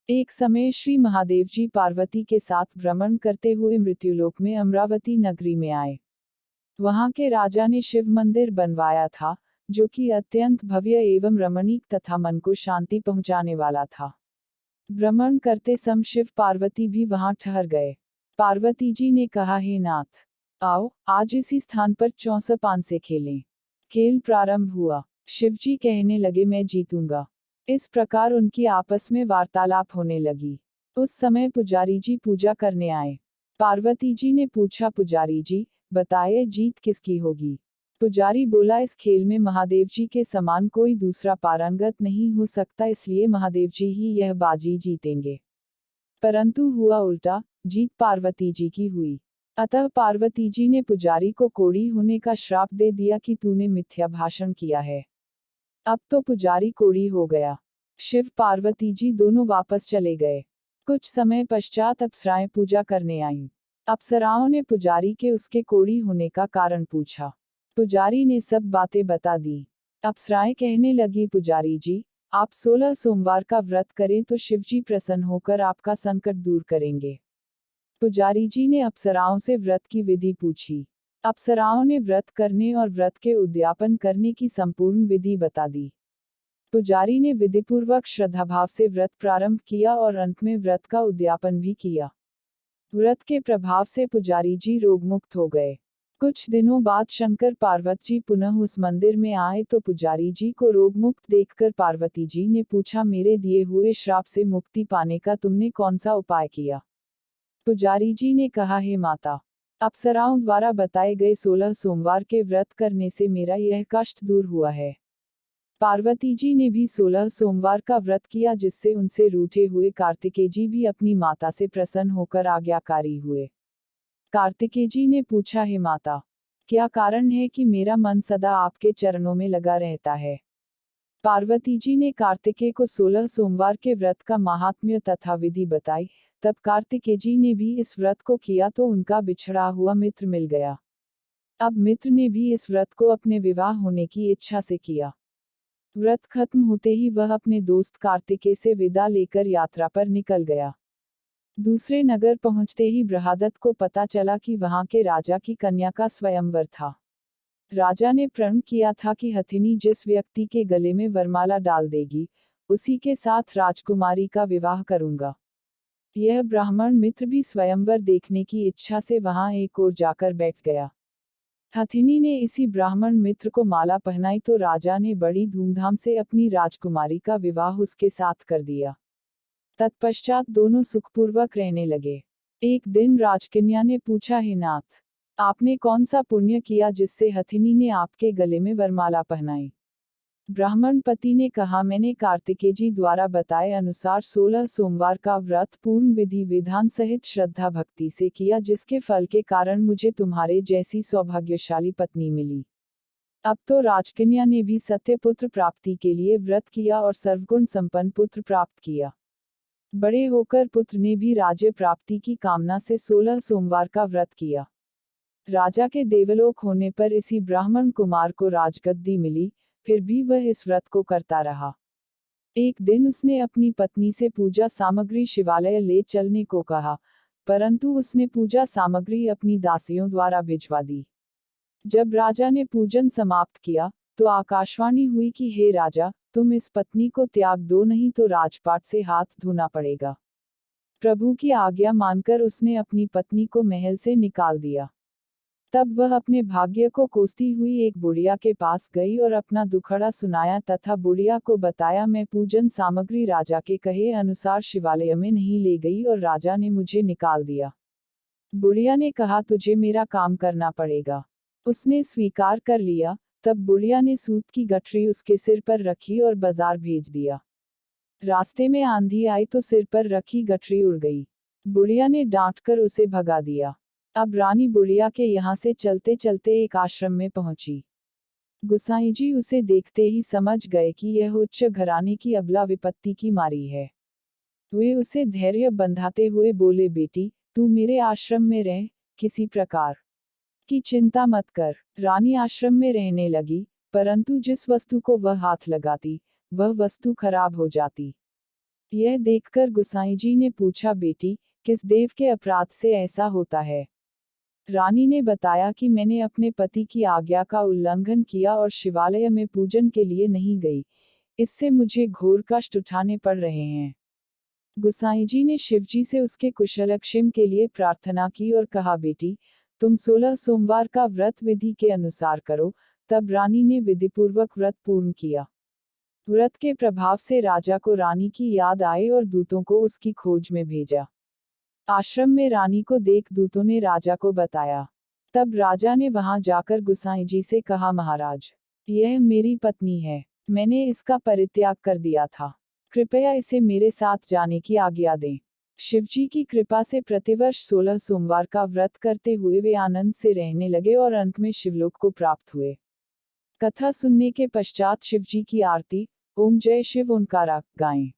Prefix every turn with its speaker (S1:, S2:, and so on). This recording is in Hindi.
S1: एक समय श्री महादेव जी पार्वती के साथ भ्रमण करते हुए मृत्युलोक में अमरावती नगरी में आए। वहां के राजा ने शिव मंदिर बनवाया था, जो कि अत्यंत भव्य एवं रमणीक तथा मन को शांति पहुंचाने वाला था। भ्रमण करते समय शिव पार्वती भी वहां ठहर गए। पार्वती जी ने कहा, हे नाथ, आओ आज इसी स्थान पर 64 पान से खेलें। खेल प्रारंभ हुआ। शिवजी कहने लगे, मैं जीतूंगा। इस प्रकार उनकी आपस में वार्तालाप होने लगी। उस समय पुजारी जी पूजा करने आए। पार्वती जी ने पूछा, पुजारी जी बताइए जीत किसकी होगी। पुजारी बोला, इस खेल में महादेव जी के समान कोई दूसरा पारंगत नहीं हो सकता, इसलिए महादेव जी ही यह बाजी जीतेंगे। परंतु हुआ उल्टा, जीत पार्वती जी की हुई। अतः पार्वती जी ने पुजारी को कोढ़ी होने का श्राप दे दिया कि तूने मिथ्या भाषण किया है। अब तो पुजारी कोढ़ी हो गया। शिव पार्वती जी दोनों वापस चले गए। कुछ समय पश्चात अप्सराएं पूजा करने आईं। अप्सराओं ने पुजारी के उसके कोढ़ी होने का कारण पूछा। पुजारी ने सब बातें बता दी। अप्सराएं कहने लगी, पुजारी जी आप 16 सोमवार का व्रत करें तो शिवजी प्रसन्न होकर आपका संकट दूर करेंगे। पुजारी जी ने अप्सराओं से व्रत की विधि पूछी। अप्सराओं ने व्रत करने और व्रत के उद्यापन करने की संपूर्ण विधि बता दी। पुजारी ने विधिपूर्वक श्रद्धाभाव से व्रत प्रारंभ किया और अंत में व्रत का उद्यापन भी किया। व्रत के प्रभाव से पुजारी जी रोगमुक्त हो गए। कुछ दिनों बाद शंकर पार्वती जी पुनः उस मंदिर में आए तो पुजारी जी को रोगमुक्त देखकर पार्वती जी ने पूछा, मेरे दिए हुए श्राप से मुक्ति पाने का तुमने कौन सा उपाय किया। पुजारी जी ने कहा, हे माता, अप्सराओं द्वारा बताए गए 16 सोमवार के व्रत करने से मेरा यह कष्ट दूर हुआ है। पार्वती जी ने भी 16 सोमवार का व्रत किया, जिससे उनसे रूठे हुए कार्तिकेय जी भी अपनी माता से प्रसन्न होकर आज्ञाकारी हुए। कार्तिकेय जी ने पूछा, हे माता, क्या कारण है कि मेरा मन सदा आपके चरणों में लगा रहता है। पार्वती जी ने कार्तिकेय को 16 सोमवार के व्रत का महात्म्य तथा विधि बताई। तब कार्तिकेय जी ने भी इस व्रत को किया तो उनका बिछड़ा हुआ मित्र मिल गया। अब मित्र ने भी इस व्रत को अपने विवाह होने की इच्छा से किया। व्रत खत्म होते ही वह अपने दोस्त कार्तिकेय से विदा लेकर यात्रा पर निकल गया। दूसरे नगर पहुंचते ही बृहदत्त को पता चला कि वहां के राजा की कन्या का स्वयंवर था। राजा ने प्रण किया था कि हथिनी जिस व्यक्ति के गले में वरमाला डाल देगी, उसी के साथ राजकुमारी का विवाह करूंगा। यह ब्राह्मण मित्र भी स्वयंवर देखने की इच्छा से वहां एक ओर जाकर बैठ गया। हथिनी ने इसी ब्राह्मण मित्र को माला पहनाई तो राजा ने बड़ी धूमधाम से अपनी राजकुमारी का विवाह उसके साथ कर दिया। तत्पश्चात दोनों सुखपूर्वक रहने लगे। एक दिन राजकन्या ने पूछा, हे नाथ, आपने कौन सा पुण्य किया जिससे हथिनी ने आपके गले में वरमाला पहनाई। ब्राह्मण पति ने कहा, मैंने कार्तिकेय जी द्वारा बताए अनुसार 16 सोमवार का व्रत पूर्ण विधि विधान सहित श्रद्धा भक्ति से किया, जिसके फल के कारण मुझे तुम्हारे जैसी सौभाग्यशाली पत्नी मिली। अब तो राजकन्या ने भी सत्यपुत्र प्राप्ति के लिए व्रत किया और सर्वगुण संपन्न पुत्र प्राप्त किया। बड़े होकर पुत्र ने भी राज्य प्राप्ति की कामना से 16 सोमवार का व्रत किया। राजा के देवलोक होने पर इसी ब्राह्मण कुमार को राजगद्दी मिली, फिर भी वह इस व्रत को करता रहा। एक दिन उसने अपनी पत्नी से पूजा सामग्री शिवालय ले चलने को कहा, परंतु उसने पूजा सामग्री अपनी दासियों द्वारा भिजवा दी। जब राजा ने पूजन समाप्त किया, तो आकाशवाणी हुई कि हे राजा, तुम इस पत्नी को त्याग दो, नहीं तो राजपाट से हाथ धोना पड़ेगा। प्रभु की आज्ञा मानकर उसने अपनी पत्नी को महल से निकाल दिया। तब वह अपने भाग्य को कोसती हुई एक बुढ़िया के पास गई और अपना दुखड़ा सुनाया तथा बुढ़िया को बताया, मैं पूजन सामग्री राजा के कहे अनुसार शिवालय में नहीं ले गई और राजा ने मुझे निकाल दिया। बुढ़िया ने कहा, तुझे मेरा काम करना पड़ेगा। उसने स्वीकार कर लिया। तब बुढ़िया ने सूत की गठरी उसके सिर पर रखी और बाजार भेज दिया। रास्ते में आंधी आई तो सिर पर रखी गठरी उड़ गई। बुढ़िया ने डांटकर उसे भगा दिया। अब रानी बुढ़िया के यहाँ से चलते चलते एक आश्रम में पहुंची। गुसाई जी उसे देखते ही समझ गए कि यह उच्च घराने की अबला विपत्ति की मारी है। वे उसे धैर्य बंधाते हुए बोले, बेटी तू मेरे आश्रम में रह, किसी प्रकार की चिंता मत कर। रानी आश्रम में रहने लगी, परंतु जिस वस्तु को वह हाथ लगाती, वह वस्तु खराब हो जाती। यह देखकर गुसाई जी ने पूछा, बेटी, किस देव के अपराध से ऐसा होता है? रानी ने बताया कि मैंने अपने पति की आज्ञा का उल्लंघन किया और शिवालय में पूजन के लिए नहीं गई। इससे मुझे घोर कष्ट उठाने पड़ रहे हैं। गुसाई जी ने शिवजी से उसके कुशलक्षेम के लिए प्रार्थना की और कहा, बेटी, तुम 16 सोमवार का व्रत विधि के अनुसार करो। तब रानी ने विधिपूर्वक व्रत पूर्ण किया। व्रत के प्रभाव से राजा को रानी की याद आई और दूतों को उसकी खोज में भेजा। आश्रम में रानी को देख दूतों ने राजा को बताया। तब राजा ने वहां जाकर गुसाई जी से कहा, महाराज, यह मेरी पत्नी है। मैंने इसका परित्याग कर दिया था। कृपया इसे मेरे साथ जाने की आज्ञा दें। शिवजी की कृपा से प्रतिवर्ष 16 सोमवार का व्रत करते हुए वे आनंद से रहने लगे और अंत में शिवलोक को प्राप्त हुए। कथा सुनने के पश्चात शिवजी की आरती, ओम जय शिव ओंकारा, गाएं।